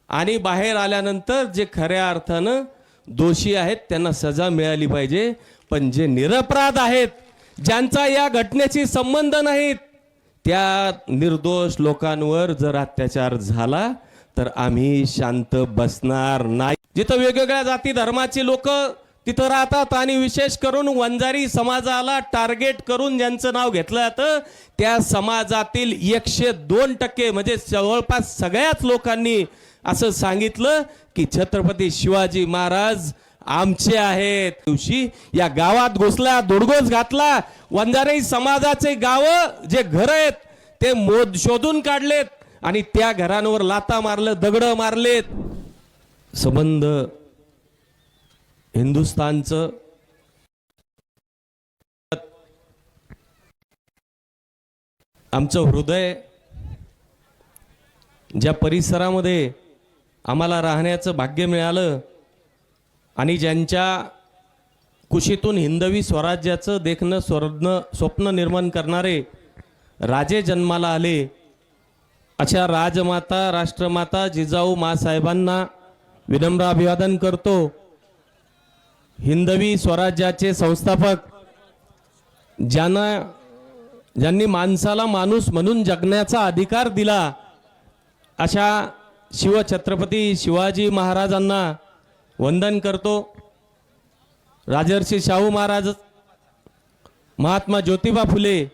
आणि बाहेर आल्यानंतर जे खऱ्या अर्थानं दोषी आहेत त्यांना सजा मिळाली पाहिजे। पण जे निरपराध आहेत, ज्यांचा या घटनेशी संबंध नाहीत, त्या निर्दोष लोकांवर जर अत्याचार झाला तर आम्ही शांत बसणार नाही। जिथं वेगवेगळ्या जाती धर्माची लोक तिथं राहतात आणि विशेष करून वंजारी समाजाला टार्गेट करून ज्यांचं नाव घेतलं जातं, त्या समाजातील 102% म्हणजे जवळपास सगळ्याच लोकांनी असं सांगितलं की छत्रपती शिवाजी महाराज आमचे आहेत। दिवशी या गावात घुसला, दुडगोस घातला, वंजारी समाजाचे गाव जे घर आहेत ते शोधून काढलेत आणि त्या घरांवर लाता मारलं, दगड मारलेत। संबंध हिंदुस्थानचं आमचं हृदय ज्या परिसरामध्ये आम्हाला राहण्याचं भाग्य मिळालं आणि ज्यांच्या कुशीतून हिंदवी स्वराज्याचं देखणं स्वप्न निर्माण करणारे राजे जन्माला आले, अशा राजमाता राष्ट्रमाता जिजाऊ मासाहेबांना विनम्र अभिवादन करतो। हिंदवी स्वराज्याचे संस्थापक, ज्यांनी माणसाला माणूस म्हणून जगण्याचा अधिकार दिला, अशा शिवछत्रपती शिवाजी महाराजांना वंदन करतो। राजर्षी शाहू महाराज, महात्मा ज्योतिबा फुले,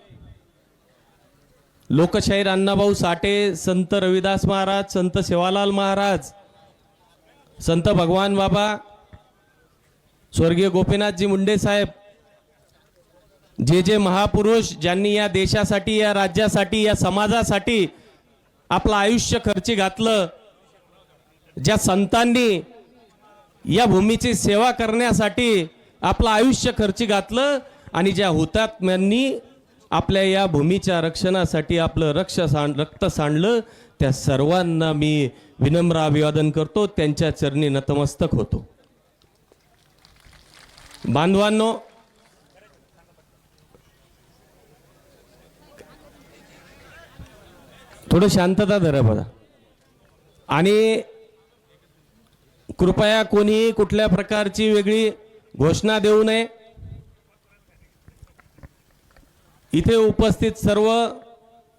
लोकशाहीर अण्णाभाऊ साठे, संत रविदास महाराज, संत सेवालाल महाराज, संत भगवान बाबा, स्वर्गीय गोपीनाथजी मुंडे साहेब, जे महापुरुष ज्यांनी या देशासाठी, या राज्यासाठी, या समाजासाठी आपलं आयुष्य खर्ची घातलं, ज्या संतांनी या भूमीची सेवा करण्यासाठी आपलं आयुष्य खर्ची घातलं आणि ज्या हुतात्म्यांनी आपल्या या भूमीच्या रक्षणासाठी आपलं रक्त सांडलं, त्या सर्वांना मी विनम्र अभिवादन करतो, त्यांच्या चरणी नतमस्तक होतो। बांधवांनो, थोडं शांतता धरा बघा आणि कृपया कोणी कुठल्या प्रकारची वेगळी घोषणा देऊ नये। इथे उपस्थित सर्व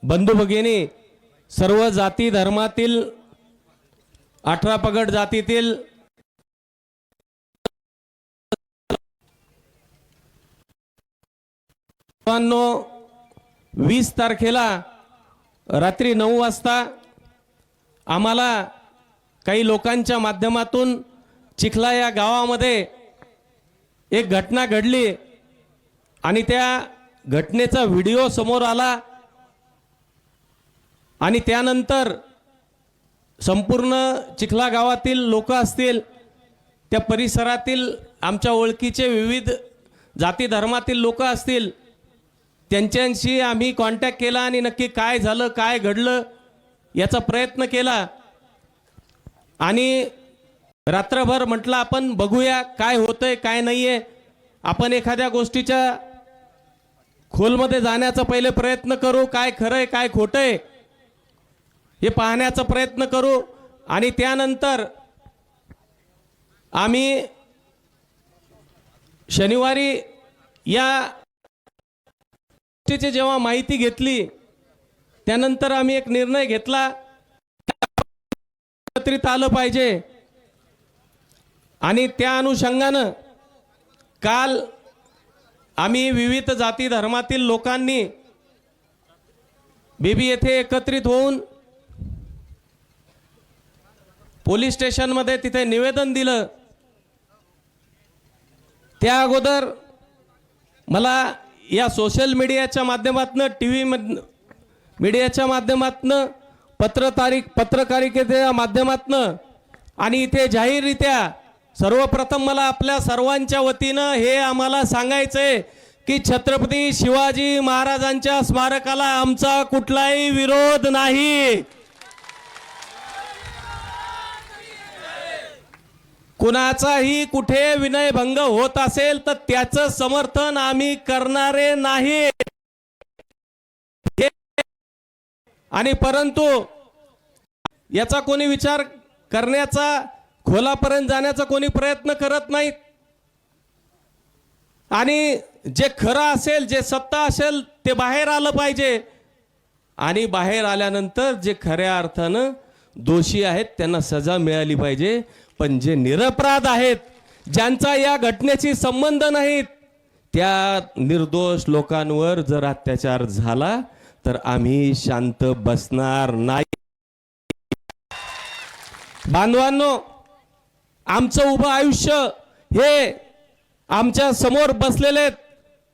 बंधू भगिनी, सर्व जाती धर्मातील 18 पगड जातीतील सर्वांनो, 20 तारखेला रात्री 9 वाजता आम्हाला काही लोकांच्या माध्यमातून चिखला या गावामध्ये एक घटना घडली आणि त्या घटनेचा व्हिडिओ समोर आला आणि त्यानंतर संपूर्ण चिखला गावातील लोक असतील, त्या परिसरातील आमच्या ओळखीचे विविध जाती धर्मातील लोक असतील, त्यांच्याशी आम्ही कॉन्टॅक्ट केला आणि नक्की काय झालं, काय घडलं याचा प्रयत्न केला आणि रात्रभर म्हटलं आपण बघूया काय होतंय काय नाहीये। आपण एखाद्या गोष्टीच्या खोलमध्ये जाण्याचा पहिले प्रयत्न करू, काय खरंय काय खोटंय हे पाहण्याचा प्रयत्न करू आणि त्यानंतर आम्ही शनिवारी या गोष्टीची जेव्हा माहिती घेतली, त्यानंतर आम्ही एक निर्णय घेतला, एकत्रित आलं पाहिजे आणि त्या अनुषंगानं काल आम्ही विविध जाती धर्मातील लोकांनी बेबी येथे एकत्रित होऊन पोलीस स्टेशनमध्ये तिथे निवेदन दिलं। त्या अगोदर मला या सोशल मीडियाच्या माध्यमातून, टीव्ही मीडियाच्या माध्यमातून, पत्रकारितेच्या माध्यमातून आणि इथे जाहीररित्या सर्वप्रथम मला आपल्या सर्वांच्या वतीनं हे आम्हाला सांगायचंय की छत्रपती शिवाजी महाराजांच्या स्मारकाला आमचा कुठलाही विरोध नाही। कुणाचाही कुठे विनयभंग होत असेल तर त्याचं समर्थन आम्ही करणारे नाही। आणि परंतु याचा कोणी विचार करण्याचा, खोलापर्यंत जाण्याचा कोणी प्रयत्न करत नाहीत. आणि जे खरं असेल, जे सत्ता असेल ते बाहेर आलं पाहिजे. आणि बाहेर आल्यानंतर जे खऱ्या अर्थानं दोषी आहेत त्यांना सजा मिळाली पाहिजे. पण जे निरपराध आहेत, ज्यांचा या घटनेशी संबंध नाहीत, त्या निर्दोष लोकांवर जर अत्याचार झाला तर आम्ही शांत बसणार नाही. बांधवांनो, आमचं उभं आयुष्य हे आमच्या समोर बसलेले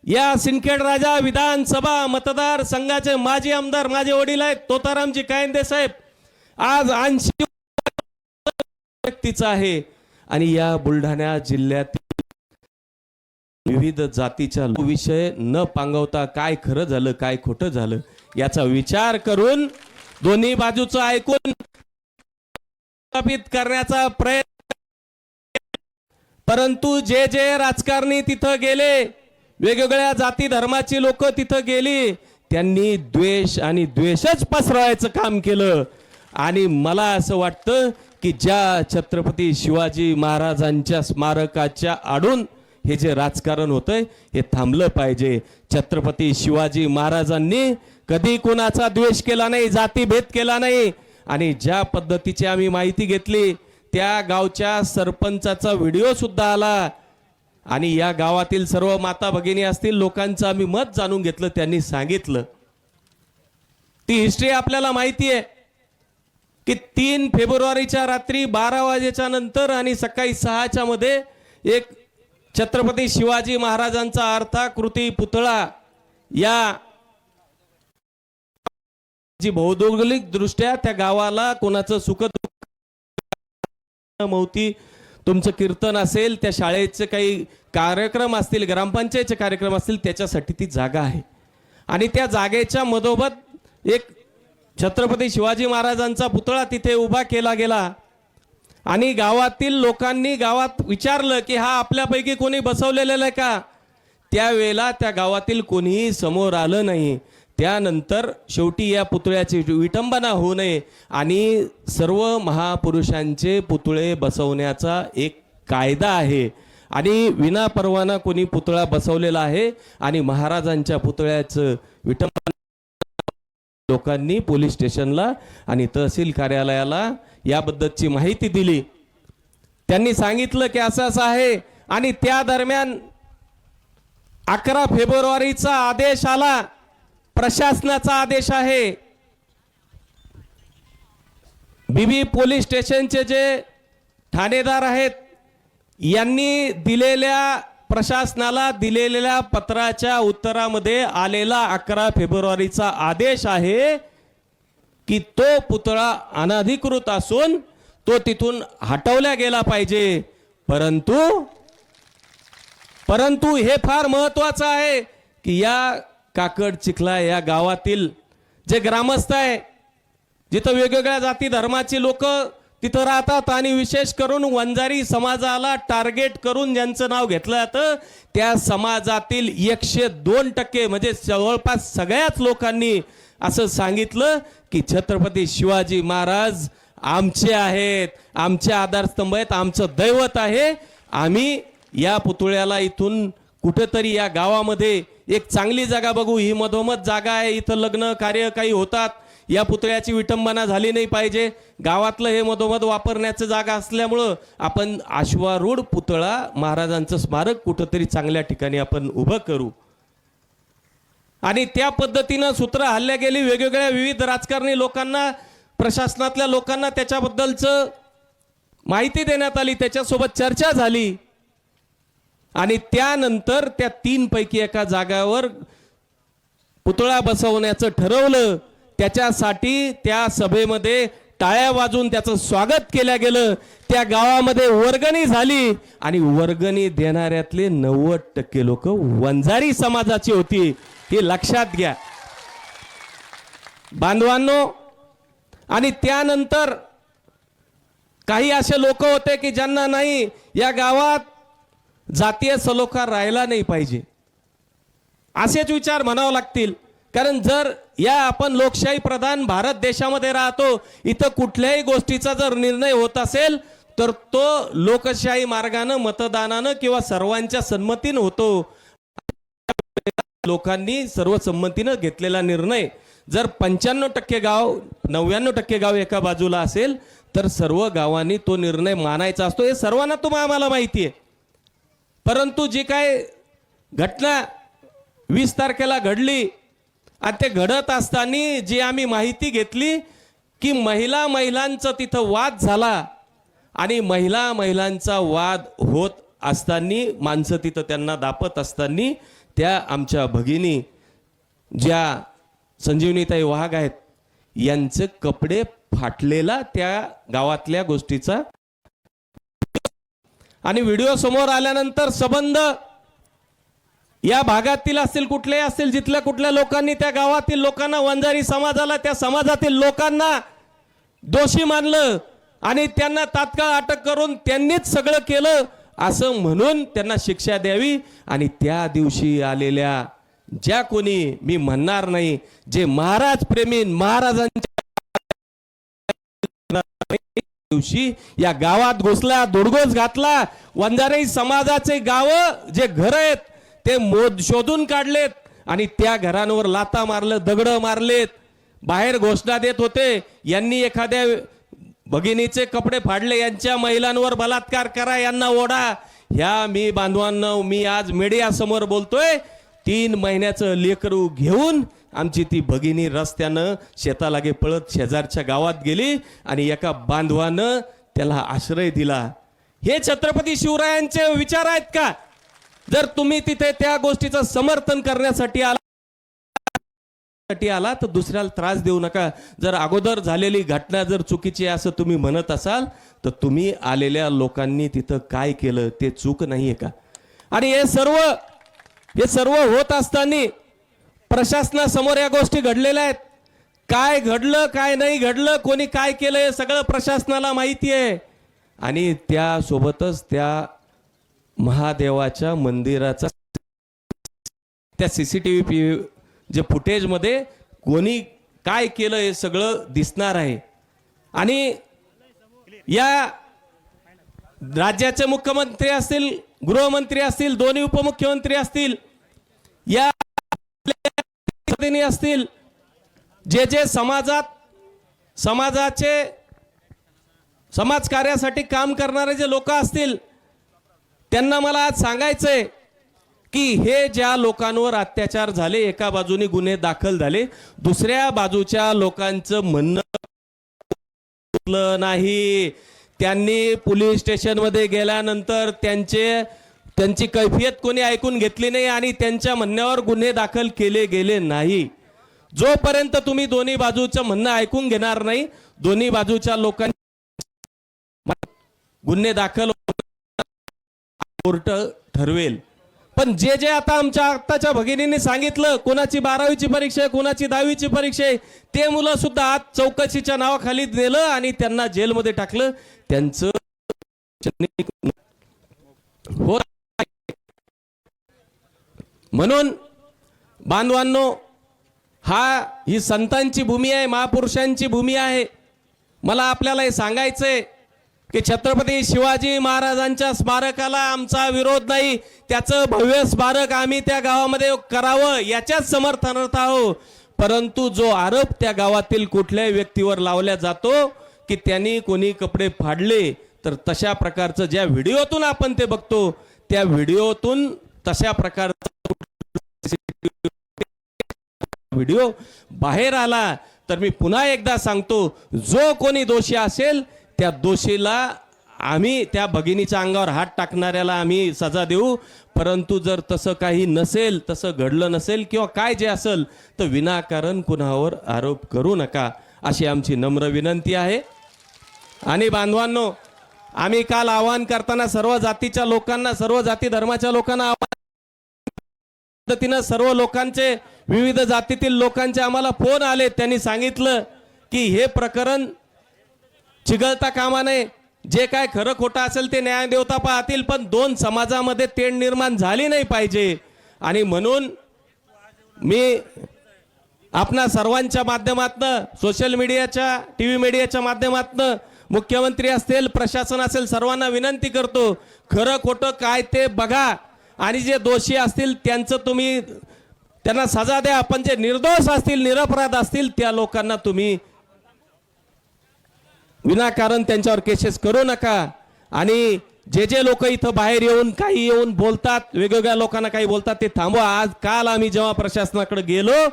या सिंदखेड राजा विधानसभा मतदार संघाचे माजी आमदार माझे वडील आहेत तोतारामजी कायंदे साहेब. आज 80 व्यक्तीचा आहे. आणि या बुलढाणा जिल्ह्यातील विविध जातीच्या विषय न पांगवता काय खरं झालं काय खोटं झालं याचा विचार करून दोन्ही बाजूचं ऐकून स्थापित करण्याचा प्रयत्न. परंतु जे जे राजकारणी तिथं गेले, वेगवेगळ्या जाती धर्माची लोक तिथं गेली, त्यांनी द्वेष आणि द्वेषच पसरवायचं काम केलं. आणि मला असं वाटतं की ज्या छत्रपती शिवाजी महाराजांच्या स्मारकाच्या आडून हे जे राजकारण होतंय हे थांबलं पाहिजे. छत्रपती शिवाजी महाराजांनी कधी कोणाचा द्वेष केला नाही, जातीभेद केला नाही. आणि ज्या पद्धतीची आम्ही माहिती घेतली, त्या गावच्या सरपंचाचा व्हिडिओ सुद्धा आला. आणि या गावातील सर्व माता भगिनी असतील, लोकांचं आम्ही मत जाणून घेतलं. त्यांनी सांगितलं ती हिस्ट्री आपल्याला माहिती आहे की 3 फेब्रुवारीच्या रात्री 12 वाजेच्या नंतर आणि सकाळी 6च्या मध्ये एक छत्रपती शिवाजी महाराजांचा अर्थाकृती पुतळा या जी भौगोलिक दृष्ट्या त्या गावाला कोणाचं सुख मौती, तुमचं कीर्तन असेल, त्या शाळेचे काही कार्यक्रम असतील, ग्रामपंचायतचे कार्यक्रम असतील, त्याच्यासाठी ती जागा आहे. आणि त्या जागेच्या मधोमध एक छत्रपती शिवाजी महाराजांचा पुतळा तिथे उभा केला गेला. आणि गावातील लोकांनी गावात विचारलं की हा आपल्यापैकी कोणी बसवलेला आहे का? त्यावेळेला त्या गावातील कोणीही समोर आलं नाही. त्यानंतर शेवटी या पुतळ्याची विटंबना होऊ नये आणि सर्व महापुरुषांचे पुतळे बसवण्याचा एक कायदा आहे. आणि विनापरवाना कोणी पुतळा बसवलेला आहे आणि महाराजांच्या पुतळ्याचं विटंबना लोकांनी पोलीस स्टेशनला आणि तहसील कार्यालयाला याबद्दलची माहिती दिली. त्यांनी सांगितलं की असं असं आहे. आणि त्या दरम्यान 11 फेब्रुवारीचा आदेश आला, प्रशासनाचा आदेश आहे. बीबी पोलीस स्टेशनचे जे ठाणेदार आहेत यांनी दिलेल्या प्रशासनाला दिलेल्या पत्राच्या उत्तरामध्ये आलेला 11 फेब्रुवारीचा आदेश आहे की तो पुतळा अनधिकृत असून तो तिथून हटवला गेला पाहिजे. परंतु हे फार महत्वाचं आहे की या काकड चिखला या गावातील जे ग्रामस्थ आहे, जिथं वेगवेगळ्या जाती धर्माची लोक तिथं राहतात आणि विशेष करून वंजारी समाजाला टार्गेट करून ज्यांचं नाव घेतलं जातं, त्या समाजातील 102% म्हणजे जवळपास सगळ्याच लोकांनी असं सांगितलं की छत्रपती शिवाजी महाराज आमचे आहेत, आमचे आधारस्तंभ आहेत, आमचं दैवत आहे. आम्ही या पुतळ्याला इथून कुठेतरी या गावामध्ये एक चांगली जागा बघू. ही मधोमध जागा आहे, इथं लग्न कार्य काही होतात, या पुतळ्याची विटंबना झाली नाही पाहिजे. गावातलं हे मधोमध वापरण्याचं जागा असल्यामुळं आपण अश्वारूढ पुतळा महाराजांचं स्मारक कुठंतरी चांगल्या ठिकाणी आपण उभं करू. आणि त्या पद्धतीनं सूत्र हल्ल्या गेली. वेगवेगळ्या विविध राजकारणी लोकांना, प्रशासनातल्या लोकांना त्याच्याबद्दलचं माहिती देण्यात आली, त्याच्यासोबत चर्चा झाली. आणि त्यानंतर त्या 3 पैकी एका जागावर पुतळा बसवण्याचं ठरवलं. त्याच्यासाठी त्या सभेमध्ये टाळ्या वाजून त्याचं स्वागत केलं गेलं. त्या गावामध्ये वर्गणी झाली आणि वर्गणी देणाऱ्यातले 90% लोक वंजारी समाजाची होती. हे लक्षात घ्या बांधवांनो. आणि त्यानंतर काही असे लोक होते की ज्यांना नाही, या गावात जातीय सलोखा राहिला नाही पाहिजे, असेच विचार म्हणावं लागतील. कारण जर या आपण लोकशाही प्रधान भारत देशामध्ये राहतो, इथं कुठल्याही गोष्टीचा जर निर्णय होत असेल तर तो लोकशाही मार्गाने मतदानाने किंवा सर्वांच्या संमतीने होतो। लोकांनी सर्वसंमतीने घेतलेला निर्णय जर 95% गाव 99% गाव एका बाजूला असेल तर सर्व गावांनी तो निर्णय मानायचा असतो, हे सर्वांना आम्हाला माहिती आहे। परंतु जी काय घटना 20 तारखेला घडली आणि ते घडत असताना जी आम्ही माहिती घेतली की महिलांचा तिथं वाद झाला आणि महिलांचा वाद होत असताना माणसं तिथं त्यांना दापत असताना त्या आमच्या भगिनी ज्या संजीवनीताई वाघ आहेत यांचे कपडे फाटलेला त्या गावातल्या गोष्टीचा आणि व्हिडिओ समोर आल्यानंतर सबंध या भागातील असतील कुठले असतील जिथल्या कुठल्या लोकांनी त्या गावातील लोकांना वंजारी समाजाला त्या समाजातील लोकांना दोषी मानलं आणि त्यांना तात्काळ अटक करून त्यांनीच सगळं केलं असं म्हणून त्यांना शिक्षा द्यावी। आणि त्या दिवशी आलेल्या ज्या कोणी मी म्हणणार नाही जे महाराज प्रेमीन महाराजांच्या दिवशी या गावात घुसला दोडगोस घातला वंजारी समाजाचे गाव जे घर आहेत ते शोधून काढलेत आणि त्या घरांवर लाता मारलं दगड मारलेत बाहेर घोषणा देत होते यांनी एखाद्या भगिनीचे कपडे फाडले यांच्या महिलांवर बलात्कार करा यांना ओढा। ह्या मी बांधवांनो मी आज मीडिया समोर बोलतोय 3 महिन्याचं लेकरू घेऊन आमची ती भगिनी रस्त्यानं शेतालागे पळत शेजारच्या गावात गेली आणि एका बांधवानं त्याला आश्रय दिला। हे छत्रपती शिवरायांचे विचार आहेत का? जर तुम्ही तिथे त्या गोष्टीचं समर्थन करण्यासाठी आला तर दुसऱ्याला त्रास देऊ नका। जर अगोदर झालेली घटना जर चुकीची आहे असं तुम्ही म्हणत असाल तर तुम्ही आलेल्या लोकांनी तिथं काय केलं ते चूक नाहीये का? आणि हे सर्व होत असताना प्रशासनासमोर या गोष्टी घडलेल्या आहेत। काय घडलं काय नाही घडलं कोणी काय केलं हे सगळं प्रशासनाला माहिती आहे। आणि त्यासोबतच त्या महादेवाच्या मंदिराचा त्या सीसीटीव्ही जे फुटेज मध्ये कोणी काय केलं हे सगळं दिसणार आहे। आणि या राज्याचे मुख्यमंत्री असतील गृहमंत्री असतील दोन्ही उपमुख्यमंत्री असतील या असतील जे समाज कार्यासाठी काम करणारे जे लोक असतील त्यांना मला आज सांगायचंय की हे ज्या लोकांवर अत्याचार झाले एका बाजूने गुन्हे दाखल झाले दुसऱ्या बाजूच्या लोकांचं म्हणणं नाही। त्यांनी पोलीस स्टेशन मध्ये गेल्यानंतर त्यांची कैफियत कोणी ऐकून घेतली नाही आणि त्यांच्या म्हणण्यावर गुन्हे दाखल केले गेले नाही। जोपर्यंत तुम्ही दोन्ही बाजूचं म्हणणं ऐकून घेणार नाही दोन्ही बाजूच्या लोकांनी गुन्हे दाखल कोर्ट ठरवेल। पण जे आता आमच्या आत्ताच्या भगिनींनी सांगितलं कोणाची 12वीची परीक्षा आहे कोणाची 10वीची परीक्षा आहे ते मुलं सुद्धा आज चौकशीच्या नावाखाली नेलं आणि त्यांना जेलमध्ये टाकलं। त्यांचं म्हणून बांधवांनो ही संतांची भूमी आहे महापुरुषांची भूमी आहे। मला आपल्याला हे सांगायचंय की छत्रपती शिवाजी महाराजांच्या स्मारकाला आमचा विरोध नाही त्याचं भव्य स्मारक आम्ही त्या गावामध्ये करावं याच्याच समर्थनार्थ आहोत। परंतु जो आरोप त्या गावातील कुठल्याही व्यक्तीवर लावला जातो की त्यांनी कोणी कपडे फाडले तर तशा प्रकारचं ज्या व्हिडिओतून आपण ते बघतो त्या व्हिडिओतून तशा प्रकारचा व्हिडिओ बाहेर आला तर मी पुन्हा एकदा सांगतो जो कोणी दोषी असेल त्या दोषीला आम्ही त्या भगिनीच्या अंगावर हात टाकणाऱ्याला आम्ही सजा देऊ। परंतु जर तसं काही नसेल तसं घडलं नसेल किंवा काय जे असेल तर विनाकारण कुणावर आरोप करू नका अशी आमची नम्र विनंती आहे। आणि बांधवांनो आम्ही काल आवाहन करताना सर्व जातीच्या लोकांना सर्व जाती धर्माच्या लोकांना पद्धतीने सर्व लोकांचे विविध जातीतील लोकांचे आम्हाला फोन आले त्यांनी सांगितलं की हे प्रकरण चिघळता कामा नये जे काय खरं खोटं असेल ते न्यायदेवता पाहतील पण दोन समाजामध्ये तेढ निर्माण झाली नाही पाहिजे। आणि म्हणून मी आपणा सर्वांच्या माध्यमातनं, सोशल मीडियाच्या, टीव्ही मीडियाच्या माध्यमातनं मुख्यमंत्री असतील, प्रशासन असेल, सर्वांना विनंती करतो, खरं खोटं काय ते बघा आणि जे दोषी असतील त्यांचं तुम्ही त्यांना सजा द्या, पण जे निर्दोष असतील, निरपराध असतील त्या लोकांना तुम्ही विनाकारण त्यांच्यावर केसेस करू नका. आणि जे लोक इथं बाहेर येऊन काही येऊन बोलतात, वेगवेगळ्या लोकांना काही बोलतात, ते थांबवा. आज काल आम्ही जेव्हा प्रशासनाकडे गेलो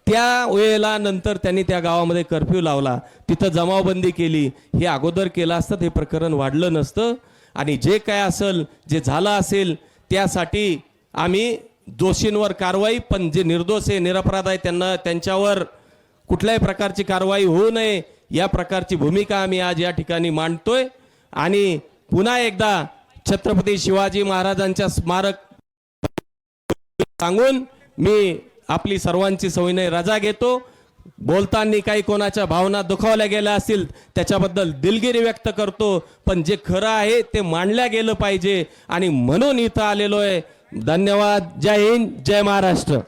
त्या वेळेला नंतर त्यांनी त्या गावामध्ये कर्फ्यू लावला, तिथं जमावबंदी केली. हे अगोदर केलं असतं हे प्रकरण वाढलं नसतं. आणि जे काय असेल, जे झालं असेल त्यासाठी आम्ही दोषींवर कारवाई, पण जे निर्दोष आहे, निरपराध आहे, त्यांच्यावर कुठल्याही प्रकारची कारवाई होऊ नये या प्रकारची भूमिका आम्ही आज या ठिकाणी मांडतोय. आणि पुन्हा एकदा छत्रपती शिवाजी महाराजांच्या स्मारक सांगून मी आपली सर्वांची सविनय रजा घेतो. बोलताना काही कोणाच्या भावना दुखावल्या गेल्या असतील त्याच्याबद्दल दिलगिरी व्यक्त करतो, पण जे खरं आहे ते मांडल्या गेलं पाहिजे आणि म्हणून इथं आलेलो आहे. धन्यवाद. जय हिंद, जय महाराष्ट्र.